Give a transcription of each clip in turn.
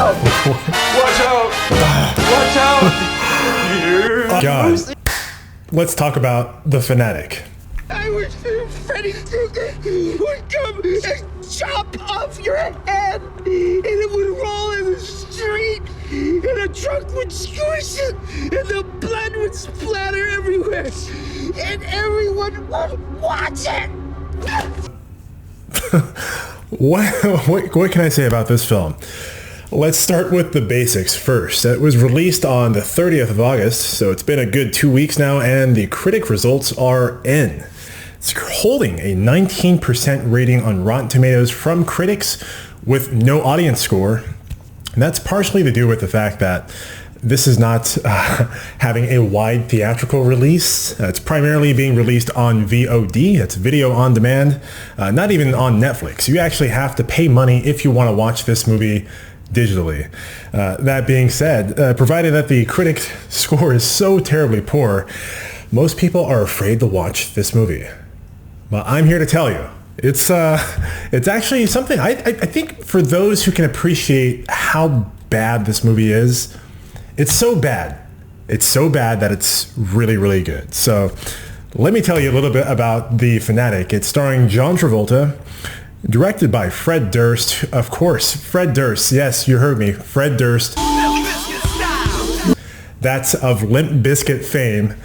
out! Watch out! Watch out! Guys, let's talk about The Fanatic. I wish Freddy Krueger would come and chop off your head, and it would roll in the street, and a truck would squish it, and the blood would splatter everywhere, and everyone would watch it. What can I say about this film? Let's start with the basics first. It was released on the 30th of August, so it's been a good 2 weeks now, and the critic results are in. It's holding a 19% rating on Rotten Tomatoes from critics with no audience score. And that's partially to do with the fact that this is not having a wide theatrical release. It's primarily being released on VOD. That's video on demand, not even on Netflix. You actually have to pay money if you want to watch this movie digitally. That being said, provided that the critic score is so terribly poor, most people are afraid to watch this movie. Well, I'm here to tell you, it's actually something I think for those who can appreciate how bad this movie is, it's so bad. It's so bad that it's really, really good. So let me tell you a little bit about The Fanatic. It's starring John Travolta, directed by Fred Durst. Of course, Fred Durst. Yes, you heard me. Fred Durst. That's of LIMP BIZKIT fame.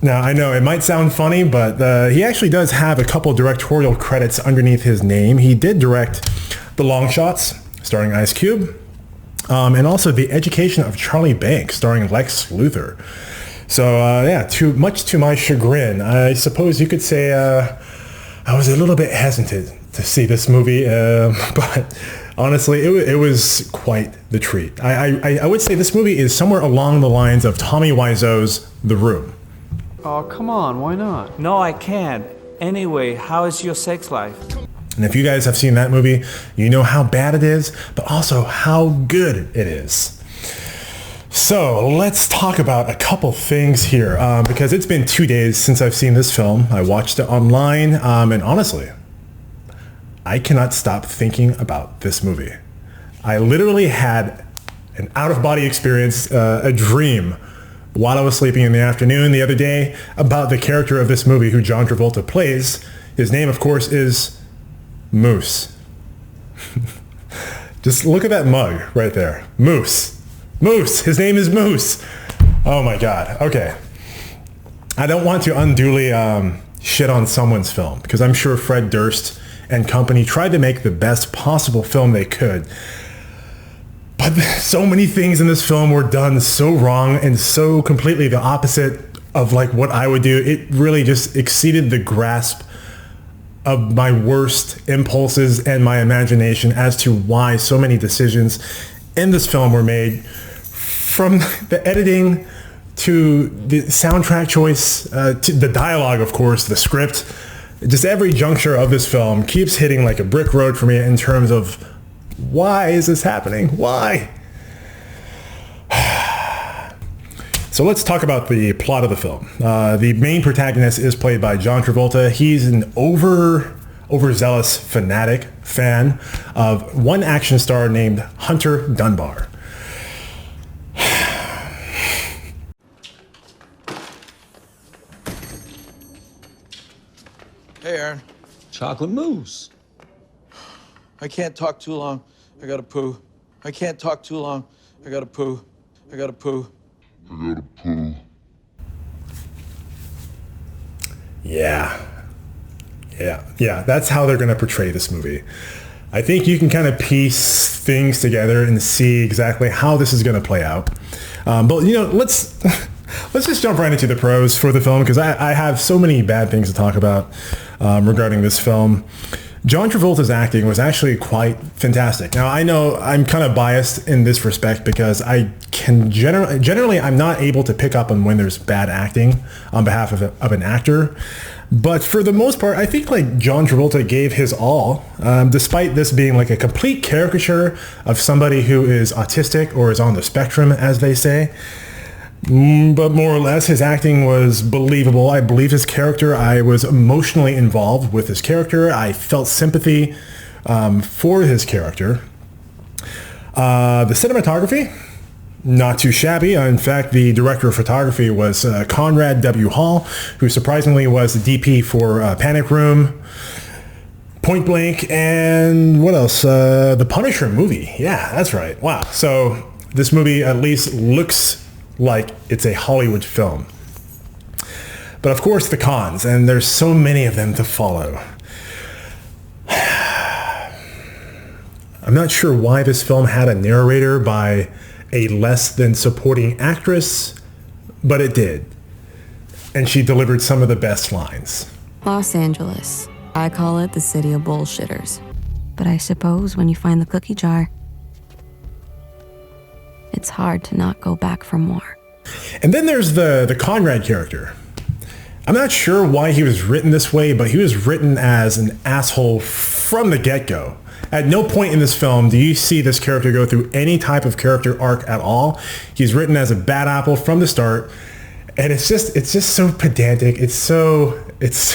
Now, I know it might sound funny, but he actually does have a couple directorial credits underneath his name. He did direct The Long Shots, starring Ice Cube, and also The Education of Charlie Banks, starring Lex Luthor. So, yeah, much to my chagrin, I suppose you could say I was a little bit hesitant to see this movie, but honestly, it was quite the treat. I would say this movie is somewhere along the lines of Tommy Wiseau's The Room. Oh, come on, why not? No, I can't. Anyway, how is your sex life? And if you guys have seen that movie, you know how bad it is, but also how good it is. So let's talk about a couple things here, because it's been 2 days since I've seen this film. I watched it online, and honestly, I cannot stop thinking about this movie. I literally had an out-of-body experience, a dream, while I was sleeping in the afternoon the other day about the character of this movie who John Travolta plays. His name, of course, is Moose. Just look at that mug right there. Moose. Moose. His name is Moose. Oh my God. Okay. I don't want to unduly shit on someone's film, because I'm sure Fred Durst and company tried to make the best possible film they could. But so many things in this film were done so wrong and so completely the opposite of like what I would do. It really just exceeded the grasp of my worst impulses and my imagination as to why so many decisions in this film were made, from the editing to the soundtrack choice, to the dialogue, of course, the script. Just every juncture of this film keeps hitting like a brick road for me in terms of, why is this happening? Why? So let's talk about the plot of the film. The main protagonist is played by John Travolta. He's an overzealous fanatic fan of one action star named Hunter Dunbar. Hey, Aaron. Chocolate mousse. I can't talk too long. I gotta poo. I can't talk too long. I gotta poo. I gotta poo. I gotta poo. Yeah, that's how they're going to portray this movie. I think you can kind of piece things together and see exactly how this is going to play out. But, you know, let's just jump right into the pros for the film, because I have so many bad things to talk about regarding this film. John Travolta's acting was actually quite fantastic. Now, I know I'm kind of biased in this respect because I can generally I'm not able to pick up on when there's bad acting on behalf of an actor. But for the most part, I think like John Travolta gave his all, despite this being like a complete caricature of somebody who is autistic or is on the spectrum, as they say. But more or less, his acting was believable. I believed his character. I was emotionally involved with his character. I felt sympathy for his character. The cinematography, not too shabby. In fact, the director of photography was Conrad W. Hall, who surprisingly was the DP for Panic Room, Point Blank, and what else? The Punisher movie. Yeah, that's right. Wow. So this movie at least looks like it's a Hollywood film. But of course the cons, and there's so many of them to follow. I'm not sure why this film had a narrator by a less than supporting actress, but it did. And she delivered some of the best lines. Los Angeles. I call it the city of bullshitters. But I suppose when you find the cookie jar, it's hard to not go back for more. And then there's the Conrad character. I'm not sure why he was written this way, but he was written as an asshole from the get-go. At no point in this film do you see this character go through any type of character arc at all. He's written as a bad apple from the start, and it's just so pedantic. It's so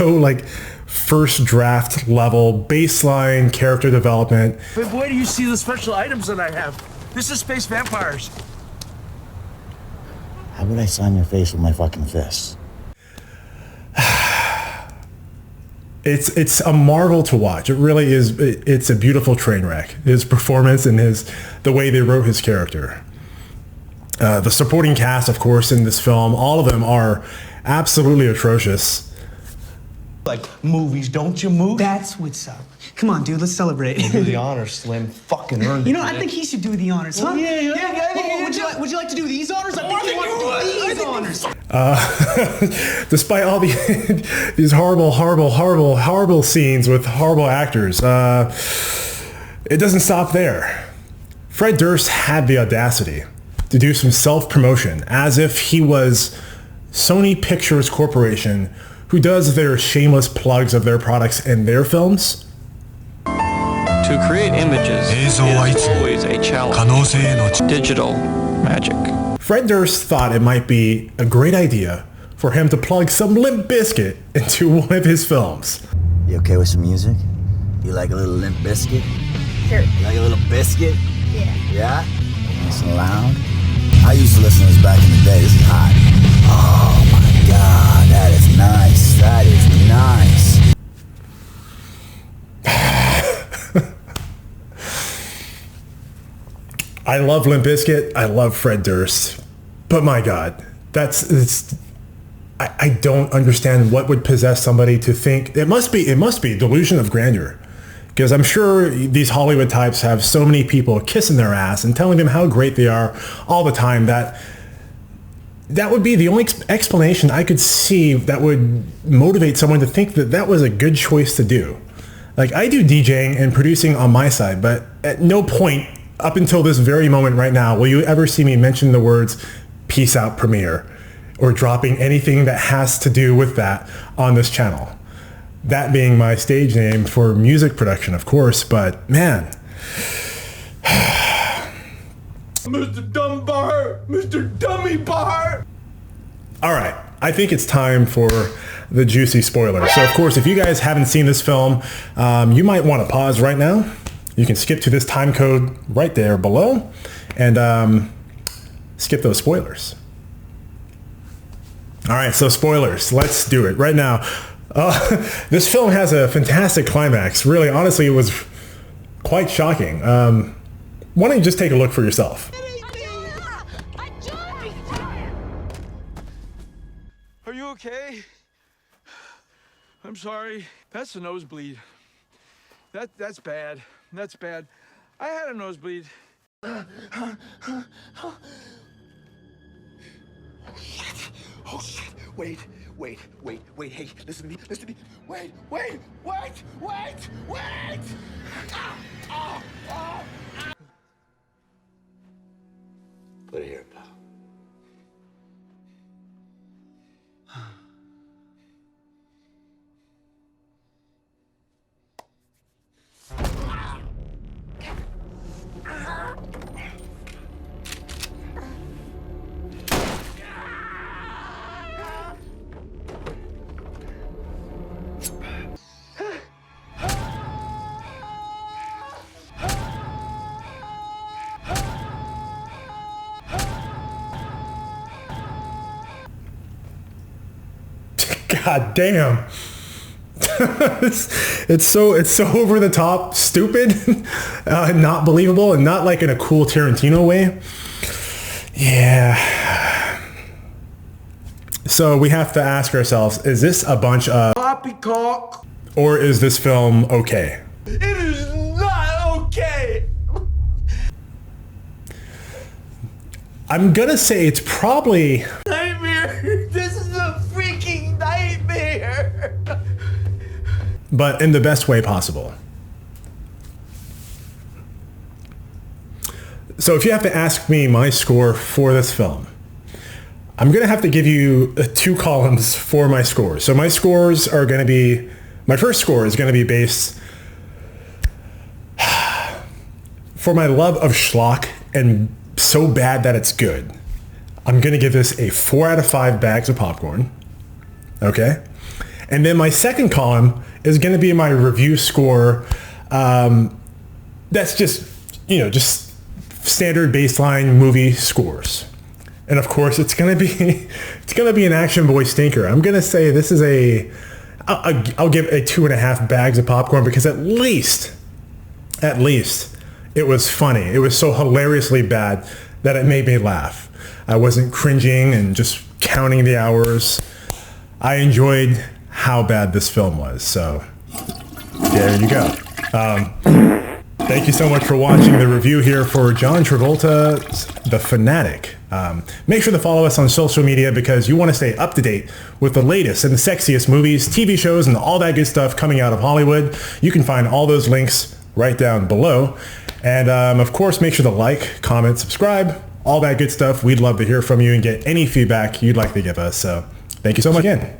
like first draft level baseline character development. But boy, do you see the special items that I have? This is Space Vampires. How would I sign your face with my fucking fists? It's a marvel to watch. It really is. It's a beautiful train wreck. His performance and the way they wrote his character. The supporting cast, of course, in this film, all of them are absolutely atrocious. Like movies, don't you move? That's what's up. Come on, dude, let's celebrate. Do the honors, Slim. Fucking earned it. You know, I think he should do the honors, huh? Would you like to do these honors? I think he wants to do these honors. Despite all these horrible scenes with horrible actors, it doesn't stop there. Fred Durst had the audacity to do some self-promotion as if he was Sony Pictures Corporation, who does their shameless plugs of their products in their films. To create images is always a challenge. Digital magic. Fred Durst thought it might be a great idea for him to plug some Limp BIZKIT into one of his films. You okay with some music? You like a little Limp BIZKIT? Sure. You like a little biscuit? Yeah. Yeah? Nice and loud? I used to listen to this back in the day. This is hot. Oh my God, that is nice. That is nice. I love Limp BIZKIT. I love Fred Durst. But my God, I don't understand what would possess somebody to think it must be delusion of grandeur. Because I'm sure these Hollywood types have so many people kissing their ass and telling them how great they are all the time that would be the only explanation I could see that would motivate someone to think that that was a good choice to do. Like, I do DJing and producing on my side, but at no point up until this very moment right now will you ever see me mention the words "Peace Out Premiere" or dropping anything that has to do with that on this channel. That being my stage name for music production, of course, but man. Mr. Dumbar! Mr. Dummy Bar! All right, I think it's time for the juicy spoilers. So of course, if you guys haven't seen this film, you might want to pause right now. You can skip to this time code right there below and skip those spoilers. All right, so spoilers. Let's do it right now. This film has a fantastic climax. Really, honestly, it was quite shocking. Why don't you just take a look for yourself? Are you okay? I'm sorry. That's a nosebleed. That's bad. That's bad. I had a nosebleed. Oh shit. Wait. Hey, listen to me. Wait. Put it here, pal. God damn. it's so over the top, stupid, not believable, and not like in a cool Tarantino way. Yeah. So we have to ask ourselves, is this a bunch of poppycock, or is this film okay? it is not okay. I'm gonna say it's probably Nightmare. This is a freaking nightmare. But in the best way possible. So if you have to ask me my score for this film, I'm going to have to give you 2 columns for my scores. So my scores are going to be, my first score is going to be based for my love of schlock and so bad that it's good. I'm going to give this a 4 out of 5 bags of popcorn. Okay? And then my second column is going to be my review score. That's just, just standard baseline movie scores. And of course, it's going to be an action boy stinker. I'm going to say this is I'll give a 2.5 bags of popcorn because at least it was funny. It was so hilariously bad that it made me laugh. I wasn't cringing and just counting the hours. I enjoyed how bad this film was. So there you go. Thank you so much for watching the review here for John Travolta's The Fanatic. Make sure to follow us on social media because you want to stay up to date with the latest and the sexiest movies, TV shows, and all that good stuff coming out of Hollywood. You can find all those links right down below. And of course, make sure to like, comment, subscribe, all that good stuff. We'd love to hear from you and get any feedback you'd like to give us. So thank you so much again.